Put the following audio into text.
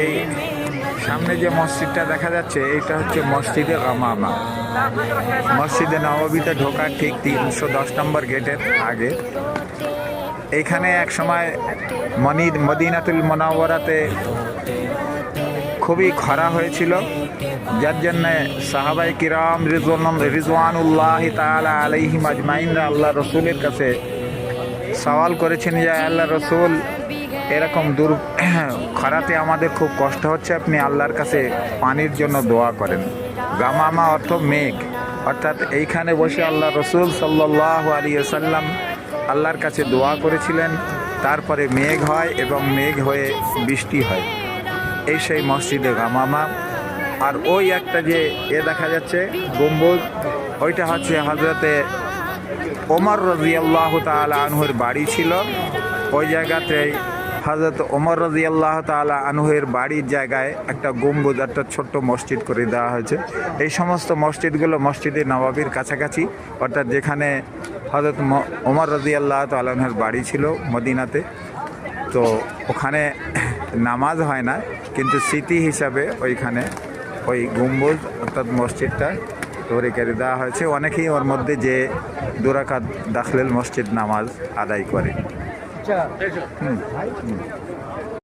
এই সামনে যে মসজিদটা দেখা যাচ্ছে এটা হচ্ছে মসজিদে গামামা। মসজিদে নববীতে ঢোকার ঠিক 310 নম্বর গেটের আগে। এইখানে এক সময় মদিনাতুল মুনাওয়ারাতে খুবই খরা হয়েছিল, যার জন্যে সাহাবায়ে কিরাম রিজওয়ানুল্লাহি তাআলা আলাইহিম আজমাইনরা আল্লাহ রসুলের কাছে সওয়াল করেছেন যে আল্লাহ রসুল, এরকম খরাতে আমাদের খুব কষ্ট হচ্ছে, আপনি আল্লাহর কাছে পানির জন্য দোয়া করেন। গামামা অর্থ মেঘ, অর্থাৎ এইখানে বসে আল্লাহ রসুল সাল্লাল্লাহু আলাইহি ওয়াসাল্লাম আল্লাহর কাছে দোয়া করেছিলেন, তারপরে মেঘ হয় এবং মেঘ হয়ে বৃষ্টি হয়। এই সেই মসজিদে গামামা। আর ওই একটা যে দেখা যাচ্ছে গম্বুজ, ওইটা হচ্ছে হজরতে ওমর রাদিয়াল্লাহু তাআলা আনহুর বাড়ি ছিল। ওই জায়গাতেই হজরত ওমর রাদিয়াল্লাহু তাআলা আনহুর বাড়ির জায়গায় একটা গম্বুজ, একটা ছোট্ট মসজিদ করে দেওয়া হয়েছে। এই সমস্ত মসজিদগুলো মসজিদে নববীর কাছাকাছি, অর্থাৎ যেখানে হজরত ওমর রাদিয়াল্লাহু তাআলা আনহুর বাড়ি ছিল মদিনাতে। তো ওখানে নামাজ হয় না, কিন্তু স্মৃতি হিসাবে ওইখানে ওই গম্বুজ অর্থাৎ মসজিদটা তৈরি করে দেওয়া হয়েছে। অনেকেই ওর মধ্যে যে 2 রাকাত দাখিল মসজিদ নামাজ আদায় করে।